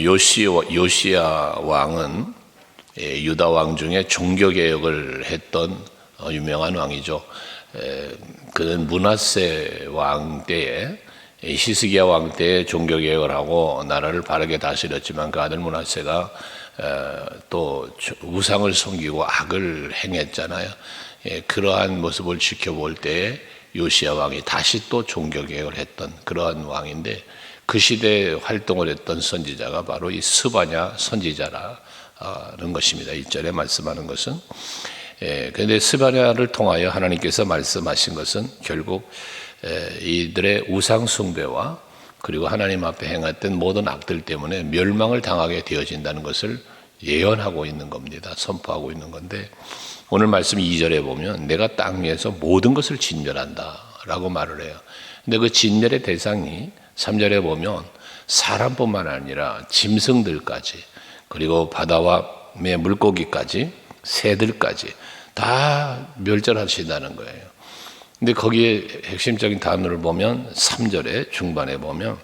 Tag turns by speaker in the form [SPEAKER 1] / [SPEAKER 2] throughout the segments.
[SPEAKER 1] 요시야 왕은 유다 왕 중에 종교개혁을 했던 유명한 왕이죠. 그는 므낫세 왕 때에 히스기야 왕 때에 종교개혁을 하고 나라를 바르게 다스렸지만 그 아들 므낫세가 또 우상을 섬기고 악을 행했잖아요. 그러한 모습을 지켜볼 때에 요시야 왕이 다시 또 종교개혁을 했던 그러한 왕인데 그 시대에 활동을 했던 선지자가 바로 이 스바냐 선지자라는 것입니다. 1절에 말씀하는 것은. 그런데 스바냐를 통하여 하나님께서 말씀하신 것은 결국 이들의 우상 숭배와 그리고 하나님 앞에 행했던 모든 악들 때문에 멸망을 당하게 되어진다는 것을 예언하고 있는 겁니다. 선포하고 있는 건데 오늘 말씀 2절에 보면 내가 땅 위에서 모든 것을 진멸한다 라고 말을 해요. 근데 그 진멸의 대상이 3절에 보면 사람뿐만 아니라 짐승들까지 그리고 바다와 물고기까지 새들까지 다 멸절하신다는 거예요. 근데 거기에 핵심적인 단어를 보면 3절에 중반에 보면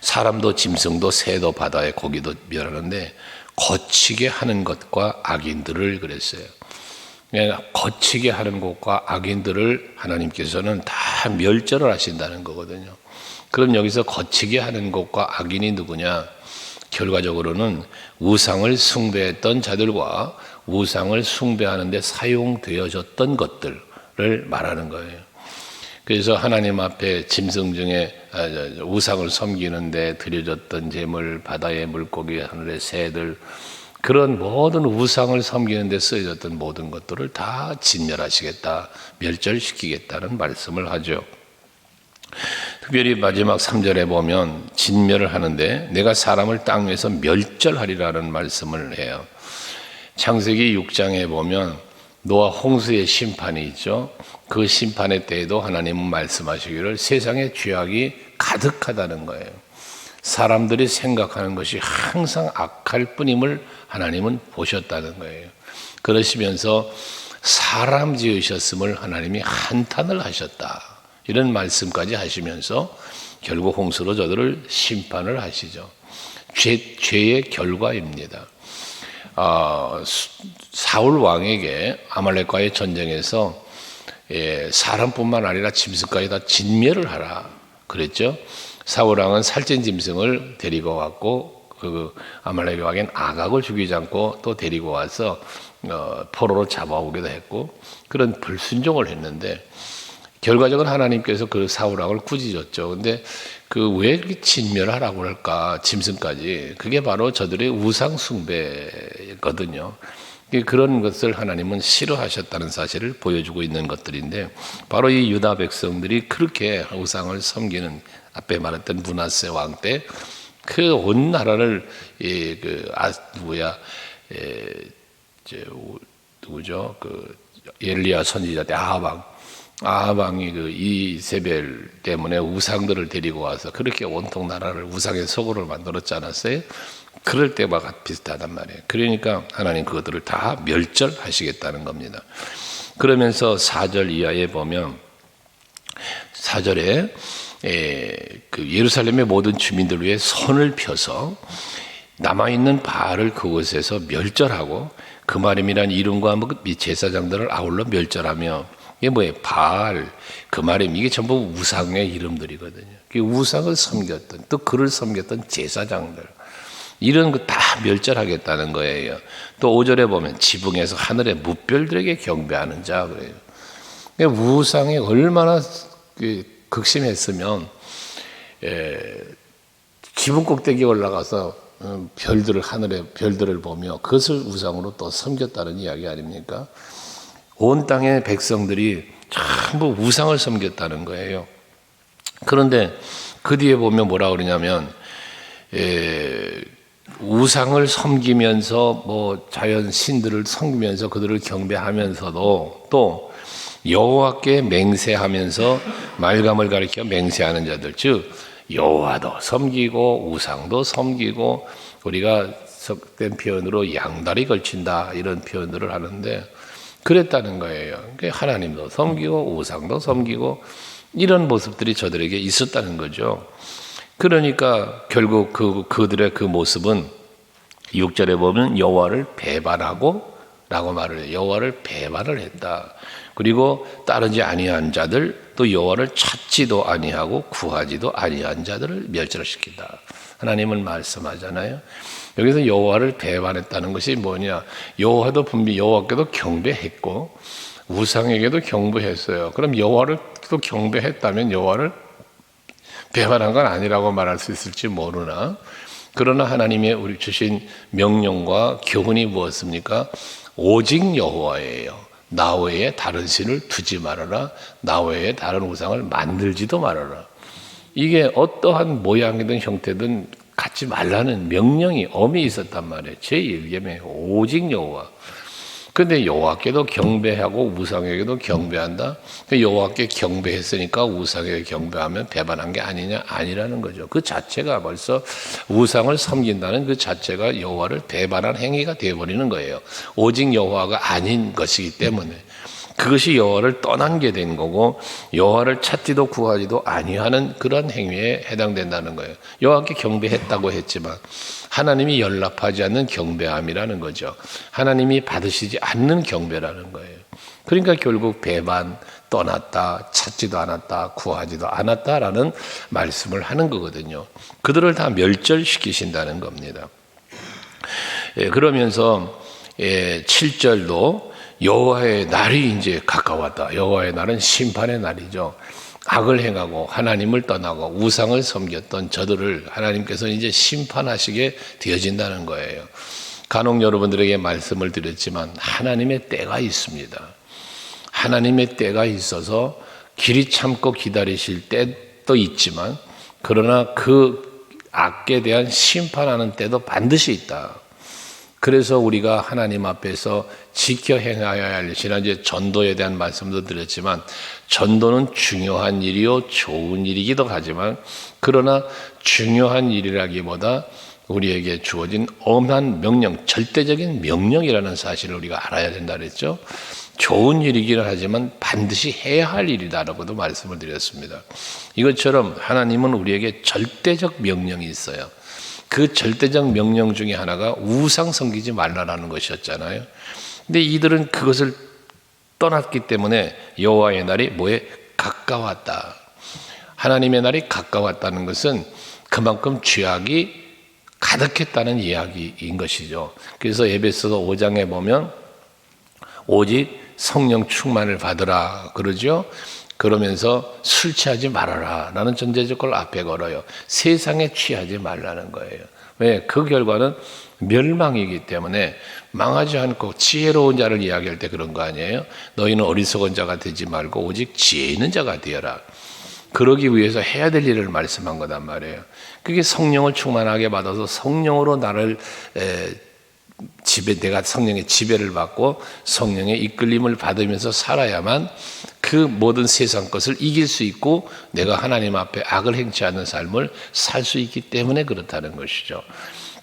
[SPEAKER 1] 사람도 짐승도 새도 바다의 고기도 멸하는데 거치게 하는 것과 악인들을 그랬어요. 거치게 하는 것과 악인들을 하나님께서는 다 멸절을 하신다는 거거든요. 그럼 여기서 거치게 하는 것과 악인이 누구냐? 결과적으로는 우상을 숭배했던 자들과 우상을 숭배하는 데 사용되어졌던 것들을 말하는 거예요. 그래서 하나님 앞에 짐승 중에 우상을 섬기는데 드려졌던 제물, 바다의 물고기, 하늘의 새들 그런 모든 우상을 섬기는 데 쓰여졌던 모든 것들을 다 진멸하시겠다, 멸절시키겠다는 말씀을 하죠. 특별히 마지막 3절에 보면 진멸을 하는데 내가 사람을 땅 위에서 멸절하리라는 말씀을 해요. 창세기 6장에 보면 노아 홍수의 심판이 있죠. 그 심판의 때에도 하나님은 말씀하시기를 세상에 죄악이 가득하다는 거예요. 사람들이 생각하는 것이 항상 악할 뿐임을 하나님은 보셨다는 거예요. 그러시면서 사람 지으셨음을 하나님이 한탄을 하셨다. 이런 말씀까지 하시면서 결국 홍수로 저들을 심판을 하시죠. 죄의 결과입니다. 사울 왕에게 아말렉과의 전쟁에서 사람뿐만 아니라 짐승까지 다 진멸을 하라 그랬죠. 사울 왕은 살찐 짐승을 데리고 왔고 그 아말렉 왕인 아각을 죽이지 않고 또 데리고 와서 포로로 잡아오기도 했고 그런 불순종을 했는데 결과적으로 하나님께서 그 사울 왕을 꾸짖었죠. 근데 그 왜 그렇게 진멸하라고 할까 짐승까지 그게 바로 저들의 우상 숭배거든요. 그런 것을 하나님은 싫어하셨다는 사실을 보여주고 있는 것들인데 바로 이 유다 백성들이 그렇게 우상을 섬기는 앞에 말했던 므낫세 왕 때 그 온 나라를 누구죠? 그 엘리야 선지자 때 아합 왕이 그 이세벨 때문에 우상들을 데리고 와서 그렇게 온통 나라를 우상의 속으로 만들었지 않았어요? 그럴 때와 비슷하단 말이에요. 그러니까 하나님 그것들을 다 멸절하시겠다는 겁니다. 그러면서 4절 이하에 보면 4절에 그 예루살렘의 모든 주민들 위해 손을 펴서 남아있는 바알을 그곳에서 멸절하고 그마림이라는 이름과 제사장들을 아울러 멸절하며 이게 뭐예요? 바알, 그마림 이게 전부 우상의 이름들이거든요. 우상을 섬겼던 또 그를 섬겼던 제사장들 이런 거 다 멸절하겠다는 거예요. 또 5절에 보면 지붕에서 하늘의 무별들에게 경배하는 자 그래요. 우상이 얼마나 극심했으면 지붕 꼭대기에 올라가서 하늘의 별들을 보며 그것을 우상으로 또 섬겼다는 이야기 아닙니까? 온 땅의 백성들이 전부 우상을 섬겼다는 거예요. 그런데 그 뒤에 보면 뭐라 그러냐면 우상을 섬기면서 자연 신들을 섬기면서 그들을 경배하면서도 또 여호와께 맹세하면서 말감을 가리켜 맹세하는 자들 즉 여호와도 섬기고 우상도 섬기고 우리가 속된 표현으로 양다리 걸친다 이런 표현들을 하는데 그랬다는 거예요. 하나님도 섬기고 우상도 섬기고 이런 모습들이 저들에게 있었다는 거죠. 그러니까 결국 그들의 그 모습은 6절에 보면 여호와를 배반하고 라고 말을 해요. 여호와를 배반을 했다. 그리고 따르지 아니한 자들, 또 여호와를 찾지도 아니하고 구하지도 아니한 자들을 멸절시킨다. 하나님은 말씀하잖아요. 여기서 여호와를 배반했다는 것이 뭐냐? 여호와도 분명히 여호와께도 경배했고 우상에게도 경배했어요. 그럼 여호와를 또 경배했다면 여호와를 배반한 건 아니라고 말할 수 있을지 모르나, 그러나 하나님의 우리 주신 명령과 교훈이 무엇입니까? 오직 여호와예요. 나 외에 다른 신을 두지 말아라. 나 외에 다른 우상을 만들지도 말아라. 이게 어떠한 모양이든 형태든 갖지 말라는 명령이 엄히 있었단 말이에요. 제1계명에 오직 여호와. 근데 여호와께도 경배하고 우상에게도 경배한다. 여호와께 경배했으니까 우상에게 경배하면 배반한 게 아니냐? 아니라는 거죠. 그 자체가 벌써 우상을 섬긴다는 그 자체가 여호와를 배반한 행위가 되어버리는 거예요. 오직 여호와가 아닌 것이기 때문에 그것이 여호와를 떠난 게 된 거고 여호와를 찾지도 구하지도 아니하는 그런 행위에 해당된다는 거예요. 여호와께 경배했다고 했지만 하나님이 연락하지 않는 경배함이라는 거죠. 하나님이 받으시지 않는 경배라는 거예요. 그러니까 결국 배반, 떠났다, 찾지도 않았다, 구하지도 않았다라는 말씀을 하는 거거든요. 그들을 다 멸절시키신다는 겁니다. 그러면서 7절도 여호와의 날이 이제 가까웠다. 여호와의 날은 심판의 날이죠. 악을 행하고 하나님을 떠나고 우상을 섬겼던 저들을 하나님께서 이제 심판하시게 되어진다는 거예요. 간혹 여러분들에게 말씀을 드렸지만 하나님의 때가 있습니다. 하나님의 때가 있어서 길이 참고 기다리실 때도 있지만 그러나 그 악에 대한 심판하는 때도 반드시 있다. 그래서 우리가 하나님 앞에서 지켜 행하여야 할, 지난주에 전도에 대한 말씀도 드렸지만 전도는 중요한 일이요 좋은 일이기도 하지만 그러나 중요한 일이라기보다 우리에게 주어진 엄한 명령, 절대적인 명령이라는 사실을 우리가 알아야 된다 그랬죠. 좋은 일이기는 하지만 반드시 해야 할 일이다라고도 말씀을 드렸습니다. 이것처럼 하나님은 우리에게 절대적 명령이 있어요. 그 절대적 명령 중에 하나가 우상 섬기지 말라라는 것이었잖아요. 근데 이들은 그것을 떠났기 때문에 여호와의 날이 뭐에 가까웠다. 하나님의 날이 가까웠다는 것은 그만큼 죄악이 가득했다는 이야기인 것이죠. 그래서 에베소서 5장에 보면 오직 성령 충만을 받으라 그러죠. 그러면서 술 취하지 말아라 라는 전제조건을 앞에 걸어요. 세상에 취하지 말라는 거예요. 왜? 그 결과는 멸망이기 때문에 망하지 않고 지혜로운 자를 이야기할 때 그런 거 아니에요? 너희는 어리석은 자가 되지 말고 오직 지혜 있는 자가 되어라. 그러기 위해서 해야 될 일을 말씀한 거단 말이에요. 그게 성령을 충만하게 받아서 성령으로 나를 내가 성령의 지배를 받고 성령의 이끌림을 받으면서 살아야만 그 모든 세상 것을 이길 수 있고 내가 하나님 앞에 악을 행치 않는 삶을 살 수 있기 때문에 그렇다는 것이죠.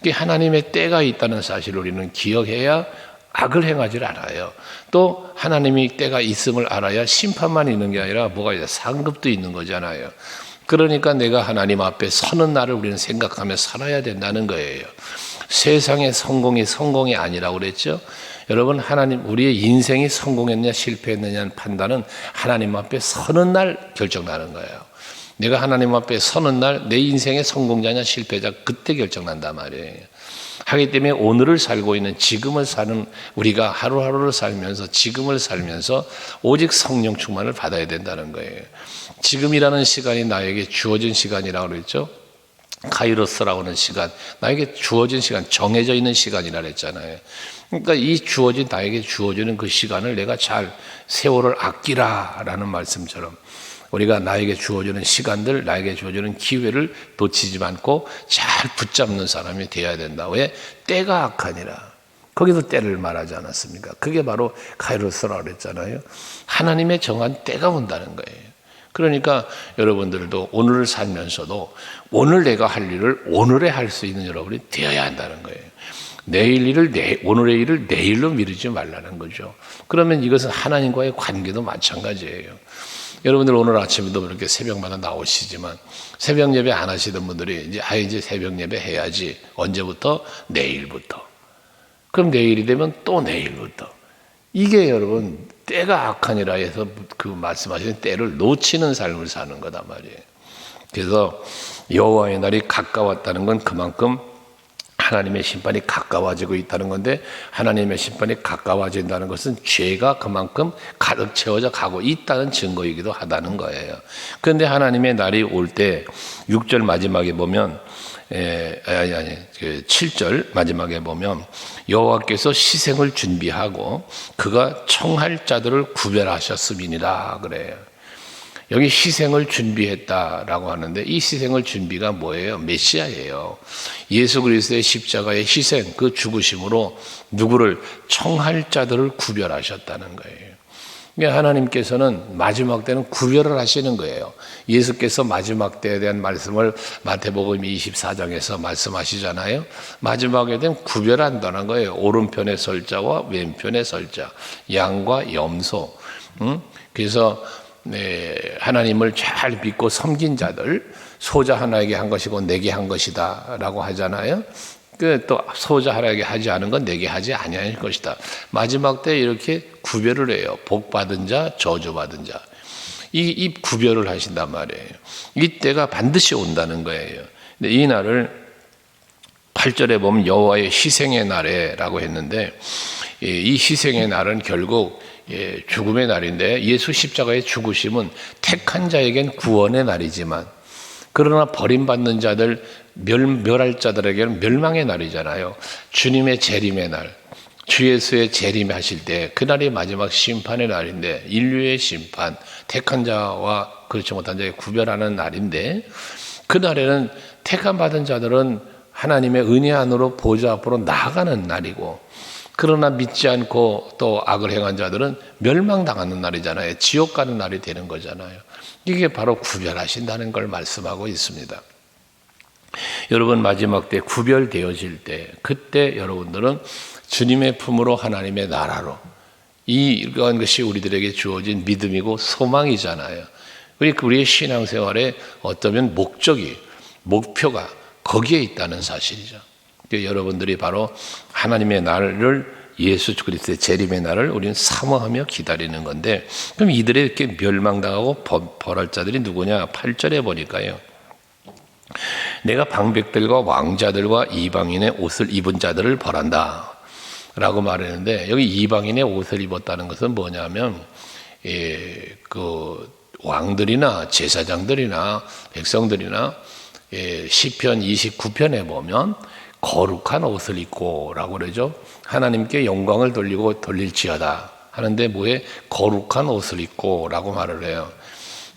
[SPEAKER 1] 하나님의 때가 있다는 사실을 우리는 기억해야 악을 행하지 않아요. 또 하나님의 때가 있음을 알아야 심판만 있는 게 아니라 뭐가 있어요? 상급도 있는 거잖아요. 그러니까 내가 하나님 앞에 서는 날을 우리는 생각하며 살아야 된다는 거예요. 세상의 성공이 아니라고 그랬죠. 여러분, 하나님, 우리의 인생이 성공했느냐 실패했느냐는 판단은 하나님 앞에 서는 날 결정나는 거예요. 내가 하나님 앞에 서는 날 내 인생의 성공자냐 실패자 그때 결정난단 말이에요. 하기 때문에 오늘을 살고 있는 지금을 사는 우리가 하루하루를 살면서 지금을 살면서 오직 성령 충만을 받아야 된다는 거예요. 지금이라는 시간이 나에게 주어진 시간이라고 그랬죠. 카이로스라고 하는 시간, 나에게 주어진 시간, 정해져 있는 시간이라 그랬잖아요. 그러니까 이 나에게 주어지는 그 시간을 내가 잘 세월을 아끼라라는 말씀처럼 우리가 나에게 주어지는 시간들, 나에게 주어지는 기회를 놓치지 않고 잘 붙잡는 사람이 되어야 된다. 왜? 때가 악하니라. 거기서 때를 말하지 않았습니까? 그게 바로 카이로스라고 그랬잖아요. 하나님의 정한 때가 온다는 거예요. 그러니까 여러분들도 오늘을 살면서도 오늘 내가 할 일을 오늘에 할 수 있는 여러분이 되어야 한다는 거예요. 오늘의 일을 내일로 미루지 말라는 거죠. 그러면 이것은 하나님과의 관계도 마찬가지예요. 여러분들 오늘 아침에도 그렇게 새벽마다 나오시지만 새벽 예배 안 하시던 분들이 이제 새벽 예배 해야지. 언제부터? 내일부터. 그럼 내일이 되면 또 내일부터. 이게 여러분 때가 악하니라 해서 그 말씀하시는 때를 놓치는 삶을 사는 거단 말이에요. 그래서 여호와의 날이 가까웠다는 건 그만큼 하나님의 심판이 가까워지고 있다는 건데, 하나님의 심판이 가까워진다는 것은 죄가 그만큼 가득 채워져 가고 있다는 증거이기도 하다는 거예요. 그런데 하나님의 날이 올 때 6절 마지막에 보면 7절 마지막에 보면 여호와께서 희생을 준비하고 그가 청할 자들을 구별하셨음이니라 그래요. 여기 희생을 준비했다라고 하는데 이 희생을 준비가 뭐예요? 메시아예요. 예수 그리스도의 십자가의 희생, 그 죽으심으로 누구를? 청할 자들을 구별하셨다는 거예요. 그러니까 하나님께서는 마지막 때는 구별을 하시는 거예요. 예수께서 마지막 때에 대한 말씀을 마태복음 24장에서 말씀하시잖아요. 마지막에 대한 구별한다는 거예요. 오른편에 설 자와 왼편에 설 자, 양과 염소. 그래서 하나님을 잘 믿고 섬긴 자들, 소자 하나에게 한 것이고 내게 한 것이다 라고 하잖아요. 또 소자 하나에게 하지 않은 건 내게 하지 아니할 것이다. 마지막 때 이렇게 구별을 해요. 복 받은 자, 저주 받은 자. 이 구별을 하신단 말이에요. 이 때가 반드시 온다는 거예요. 근데 이 날을 8절에 보면 여호와의 희생의 날에라고 했는데, 이 희생의 날은 결국 죽음의 날인데, 예수 십자가의 죽으심은 택한 자에겐 구원의 날이지만, 그러나 버림받는 자들, 멸할 자들에게는 멸망의 날이잖아요. 주님의 재림의 날, 주 예수의 재림하실 때 그날이 마지막 심판의 날인데, 인류의 심판, 택한 자와 그렇지 못한 자의 구별하는 날인데, 그날에는 택함 받은 자들은 하나님의 은혜 안으로 보좌 앞으로 나아가는 날이고, 그러나 믿지 않고 또 악을 행한 자들은 멸망당하는 날이잖아요. 지옥 가는 날이 되는 거잖아요. 이게 바로 구별하신다는 걸 말씀하고 있습니다. 여러분, 마지막 때 구별되어질 때, 그때 여러분들은 주님의 품으로 하나님의 나라로, 이러한 것이 우리들에게 주어진 믿음이고 소망이잖아요. 우리의 신앙생활에 어쩌면 목표가 거기에 있다는 사실이죠. 여러분들이 바로 하나님의 날을, 예수 그리스도의 재림의 날을 우리는 사모하며 기다리는 건데, 그럼 이들이 이렇게 멸망당하고 벌할 자들이 누구냐? 8절에 보니까요, 내가 방백들과 왕자들과 이방인의 옷을 입은 자들을 벌한다 라고 말했는데, 여기 이방인의 옷을 입었다는 것은 뭐냐면, 그 왕들이나 제사장들이나 백성들이나 시편 29편에 보면 거룩한 옷을 입고 라고 그러죠. 하나님께 영광을 돌릴지어다 하는데 뭐에? 거룩한 옷을 입고 라고 말을 해요.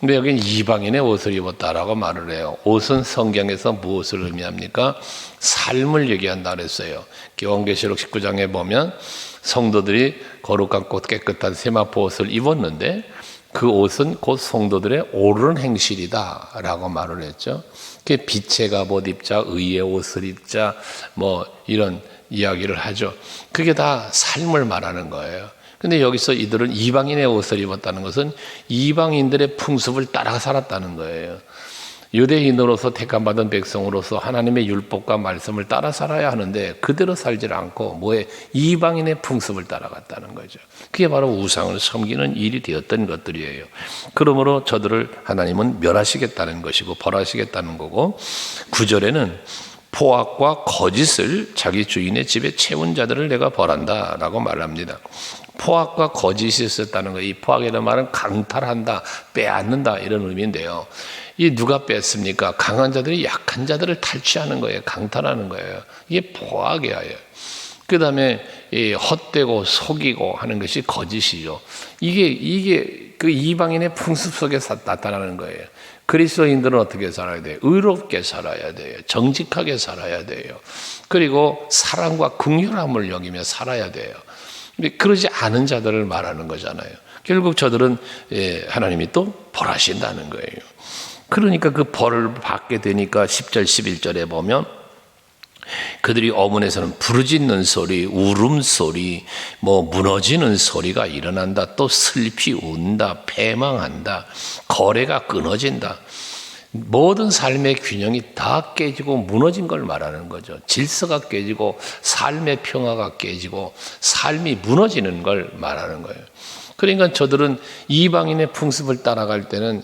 [SPEAKER 1] 근데 여기는 이방인의 옷을 입었다라고 말을 해요. 옷은 성경에서 무엇을 의미합니까? 삶을 얘기한다 그랬어요. 요한계시록 19장에 보면 성도들이 거룩한 꽃 깨끗한 세마포 옷을 입었는데, 그 옷은 곧 성도들의 옳은 행실이다 라고 말을 했죠. 그게 빛의 갑옷 입자, 의의 옷을 입자, 뭐 이런 이야기를 하죠. 그게 다 삶을 말하는 거예요. 근데 여기서 이들은 이방인의 옷을 입었다는 것은 이방인들의 풍습을 따라 살았다는 거예요. 유대인으로서 택함받은 백성으로서 하나님의 율법과 말씀을 따라 살아야 하는데 그대로 살지 않고 뭐에? 이방인의 풍습을 따라갔다는 거죠. 그게 바로 우상을 섬기는 일이 되었던 것들이에요. 그러므로 저들을 하나님은 멸하시겠다는 것이고 벌하시겠다는 거고, 9절에는 포악과 거짓을 자기 주인의 집에 채운 자들을 내가 벌한다 라고 말합니다. 포악과 거짓이 있었다는 거예요. 이 포악이라는 말은 강탈한다, 빼앗는다 이런 의미인데요. 이 누가 뺐습니까? 강한 자들이 약한 자들을 탈취하는 거예요. 강탈하는 거예요. 이게 포악이에요. 그 다음에 헛되고 속이고 하는 것이 거짓이죠. 이게 그 이방인의 풍습 속에서 나타나는 거예요. 그리스도인들은 어떻게 살아야 돼요? 의롭게 살아야 돼요. 정직하게 살아야 돼요. 그리고 사랑과 긍휼함을 여기며 살아야 돼요. 그러지 않은 자들을 말하는 거잖아요. 결국 저들은 하나님이 또 벌하신다는 거예요. 그러니까 그 벌을 받게 되니까 10절 11절에 보면 그들이 어문에서는 부르짖는 소리, 울음소리, 무너지는 소리가 일어난다. 또 슬피 운다, 패망한다, 거래가 끊어진다. 모든 삶의 균형이 다 깨지고 무너진 걸 말하는 거죠. 질서가 깨지고 삶의 평화가 깨지고 삶이 무너지는 걸 말하는 거예요. 그러니까 저들은 이방인의 풍습을 따라갈 때는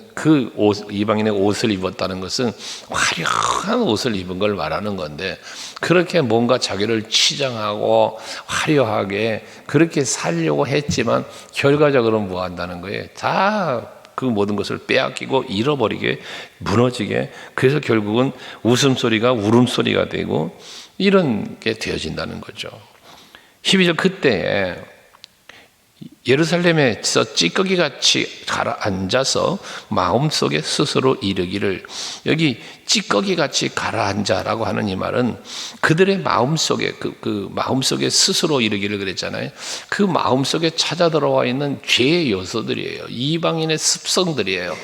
[SPEAKER 1] 이방인의 옷을 입었다는 것은 화려한 옷을 입은 걸 말하는 건데, 그렇게 뭔가 자기를 치장하고 화려하게 그렇게 살려고 했지만 결과적으로 뭐 한다는 거예요? 다 그 모든 것을 빼앗기고 잃어버리게, 무너지게, 그래서 결국은 웃음소리가 울음소리가 되고 이런 게 되어진다는 거죠. 12절 그때에 예루살렘에서 찌꺼기같이 가라앉아서 마음속에 스스로 이르기를, 여기 찌꺼기같이 가라앉아라고 하는 이 말은 그들의 마음속에 그 마음속에 스스로 이르기를 그랬잖아요. 그 마음속에 찾아 들어와 있는 죄의 요소들이에요. 이방인의 습성들이에요.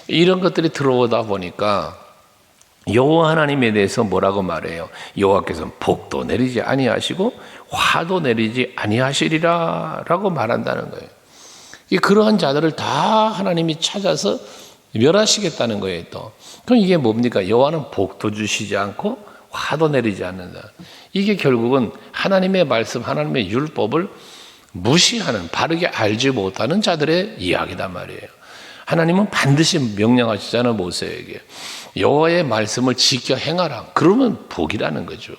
[SPEAKER 1] 이런 것들이 들어오다 보니까 여호와 하나님에 대해서 뭐라고 말해요? 여호와께서는 복도 내리지 아니하시고 화도 내리지 아니하시리라 라고 말한다는 거예요. 그러한 자들을 다 하나님이 찾아서 멸하시겠다는 거예요. 또 그럼 이게 뭡니까? 여호와는 복도 주시지 않고 화도 내리지 않는다. 이게 결국은 하나님의 말씀, 하나님의 율법을 무시하는, 바르게 알지 못하는 자들의 이야기단 말이에요. 하나님은 반드시 명령하시잖아요. 모세에게 여호와의 말씀을 지켜 행하라. 그러면 복이라는 거죠.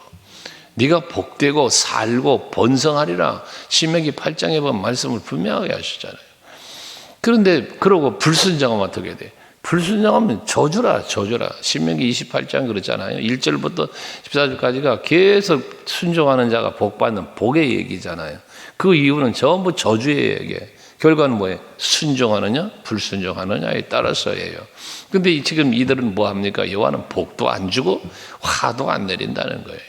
[SPEAKER 1] 네가 복되고 살고 번성하리라. 신명기 8장에 보면 말씀을 분명하게 하시잖아요. 그런데 그러고 불순종하면 어떻게 돼? 불순종하면 저주라. 신명기 28장 그렇잖아요. 1절부터 14절까지가 계속 순종하는 자가 복받는 복의 얘기잖아요. 그 이유는 전부 저주의 얘기예요. 결과는 뭐예요? 순종하느냐 불순종하느냐에 따라서예요. 근데 지금 이들은 뭐 합니까? 여호와는 복도 안 주고 화도 안 내린다는 거예요.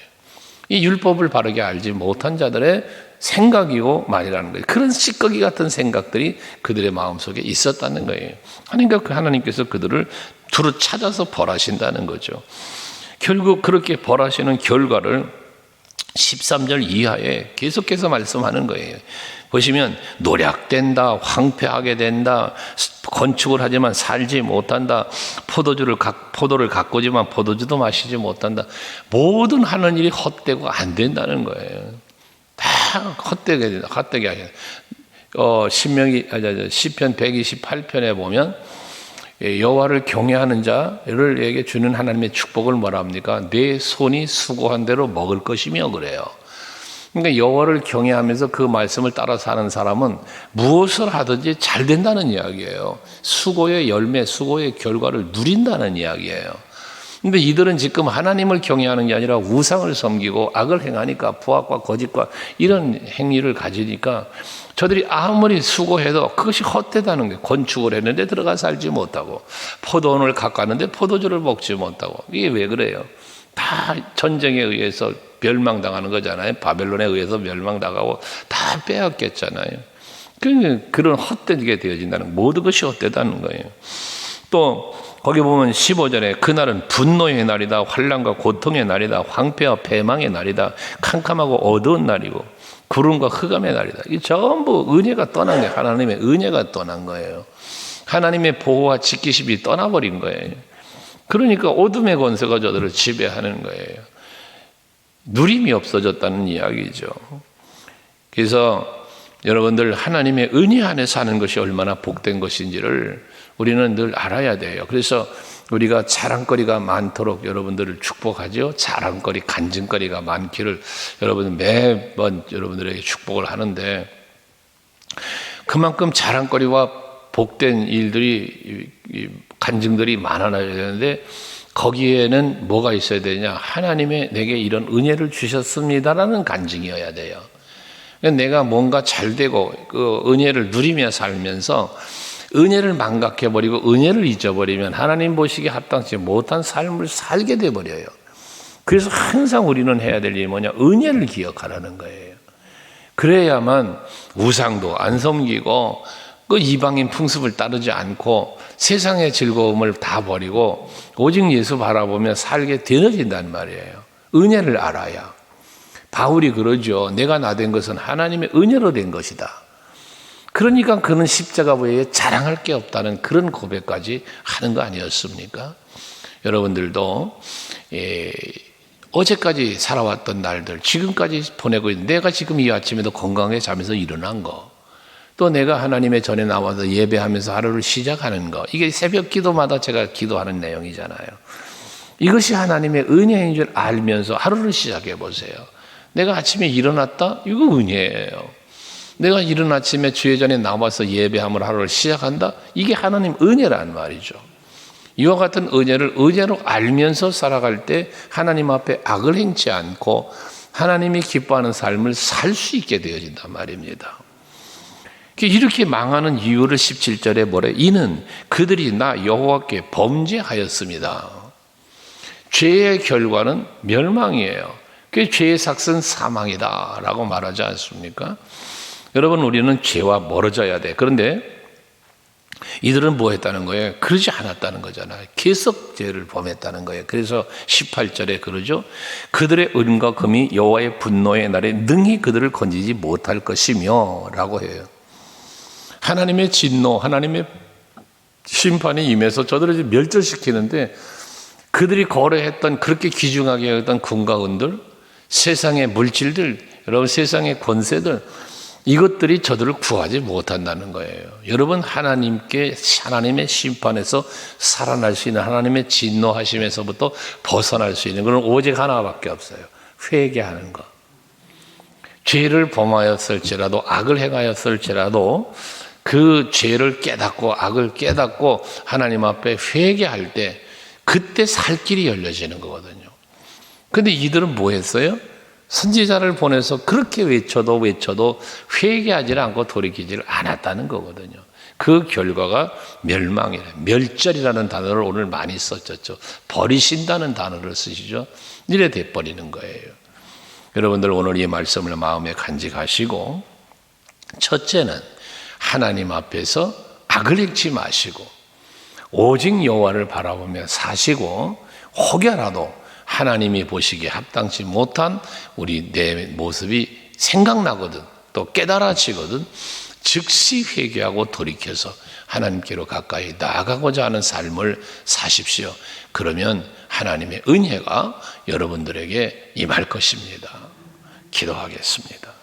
[SPEAKER 1] 이 율법을 바르게 알지 못한 자들의 생각이고 말이라는 거예요. 그런 찌꺼기 같은 생각들이 그들의 마음속에 있었다는 거예요. 그러니까 하나님께서 그들을 두루 찾아서 벌하신다는 거죠. 결국 그렇게 벌하시는 결과를 13절 이하에 계속해서 말씀하는 거예요. 보시면 노략된다, 황폐하게 된다, 건축을 하지만 살지 못한다, 포도를 가꾸지만 포도주도 마시지 못한다. 모든 하는 일이 헛되고 안 된다는 거예요. 다 헛되게 된다. 헛되게 하게 된다. 시편 128편에 보면 여호와를 경외하는 자를에게 주는 하나님의 축복을 뭐라 합니까? 내 손이 수고한 대로 먹을 것이며 그래요. 그러니까 여호와를 경외하면서 그 말씀을 따라 사는 사람은 무엇을 하든지 잘 된다는 이야기예요. 수고의 열매, 수고의 결과를 누린다는 이야기예요. 근데 이들은 지금 하나님을 경외하는 게 아니라 우상을 섬기고 악을 행하니까, 부악과 거짓과 이런 행위를 가지니까 저들이 아무리 수고해도 그것이 헛되다는 거예요. 건축을 했는데 들어가 살지 못하고, 포도원을 가꿨는데 포도주를 먹지 못하고. 이게 왜 그래요? 다 전쟁에 의해서 멸망당하는 거잖아요. 바벨론에 의해서 멸망당하고 다 빼앗겼잖아요. 그런 헛되게 되어진다는, 모든 것이 헛되다는 거예요. 또 거기 보면 15절에 그날은 분노의 날이다, 환난과 고통의 날이다, 황폐와 패망의 날이다, 캄캄하고 어두운 날이고 구름과 흑암의 날이다. 이 전부 은혜가 떠난 거예요. 하나님의 은혜가 떠난 거예요. 하나님의 보호와 지키심이 떠나버린 거예요. 그러니까 어둠의 권세가 저들을 지배하는 거예요. 누림이 없어졌다는 이야기죠. 그래서 여러분들 하나님의 은혜 안에 사는 것이 얼마나 복된 것인지를 우리는 늘 알아야 돼요. 그래서 우리가 자랑거리가 많도록 여러분들을 축복하죠. 자랑거리, 간증거리가 많기를 여러분 매번 여러분들에게 축복을 하는데, 그만큼 자랑거리와 복된 일들이, 간증들이 많아져야 되는데 거기에는 뭐가 있어야 되냐? 하나님의 내게 이런 은혜를 주셨습니다라는 간증이어야 돼요. 내가 뭔가 잘 되고 그 은혜를 누리며 살면서 은혜를 망각해버리고 은혜를 잊어버리면 하나님 보시기에 합당치 못한 삶을 살게 돼버려요. 그래서 항상 우리는 해야 될 일이 뭐냐? 은혜를 기억하라는 거예요. 그래야만 우상도 안 섬기고 그 이방인 풍습을 따르지 않고 세상의 즐거움을 다 버리고 오직 예수 바라보며 살게 되어진단 말이에요. 은혜를 알아야. 바울이 그러죠. 내가 나 된 것은 하나님의 은혜로 된 것이다. 그러니까 그는 십자가 외에 자랑할 게 없다는 그런 고백까지 하는 거 아니었습니까? 여러분들도 어제까지 살아왔던 날들, 지금까지 보내고 있는, 내가 지금 이 아침에도 건강하게 자면서 일어난 거, 또 내가 하나님의 전에 나와서 예배하면서 하루를 시작하는 거, 이게 새벽 기도마다 제가 기도하는 내용이잖아요. 이것이 하나님의 은혜인 줄 알면서 하루를 시작해 보세요. 내가 아침에 일어났다? 이거 은혜예요. 내가 이른 아침에 주의 전에 나와서 예배함을 하루를 시작한다? 이게 하나님 은혜란 말이죠. 이와 같은 은혜를 은혜로 알면서 살아갈 때 하나님 앞에 악을 행치 않고 하나님이 기뻐하는 삶을 살 수 있게 되어진단 말입니다. 이렇게 망하는 이유를 17절에 뭐래? 이는 그들이 나 여호와께 범죄하였습니다. 죄의 결과는 멸망이에요. 그 죄의 삭은 사망이다 라고 말하지 않습니까? 여러분, 우리는 죄와 멀어져야 돼. 그런데 이들은 뭐 했다는 거예요? 그러지 않았다는 거잖아요. 계속 죄를 범했다는 거예요. 그래서 18절에 그러죠. 그들의 은과 금이 여호와의 분노의 날에 능히 그들을 건지지 못할 것이며 라고 해요. 하나님의 진노, 하나님의 심판이 임해서 저들을 멸절시키는데, 그들이 거래했던, 그렇게 귀중하게 했던 금과 은들, 세상의 물질들, 여러분 세상의 권세들, 이것들이 저들을 구하지 못한다는 거예요. 여러분, 하나님의 심판에서 살아날 수 있는, 하나님의 진노하심에서부터 벗어날 수 있는 그런 오직 하나밖에 없어요. 회개하는 것. 죄를 범하였을지라도, 악을 행하였을지라도 그 죄를 깨닫고 악을 깨닫고 하나님 앞에 회개할 때, 그때 살 길이 열려지는 거거든요. 근데 이들은 뭐 했어요? 선지자를 보내서 그렇게 외쳐도 회개하지 않고 돌이키지를 않았다는 거거든요. 그 결과가 멸망이래. 멸절이라는 단어를 오늘 많이 썼죠. 버리신다는 단어를 쓰시죠. 이래 돼버리는 거예요. 여러분들, 오늘 이 말씀을 마음에 간직하시고, 첫째는 하나님 앞에서 악을 행치 마시고 오직 여호와를 바라보며 사시고, 혹여라도 하나님이 보시기에 합당치 못한 내 모습이 생각나거든, 또 깨달아지거든, 즉시 회개하고 돌이켜서 하나님께로 가까이 나아가고자 하는 삶을 사십시오. 그러면 하나님의 은혜가 여러분들에게 임할 것입니다. 기도하겠습니다.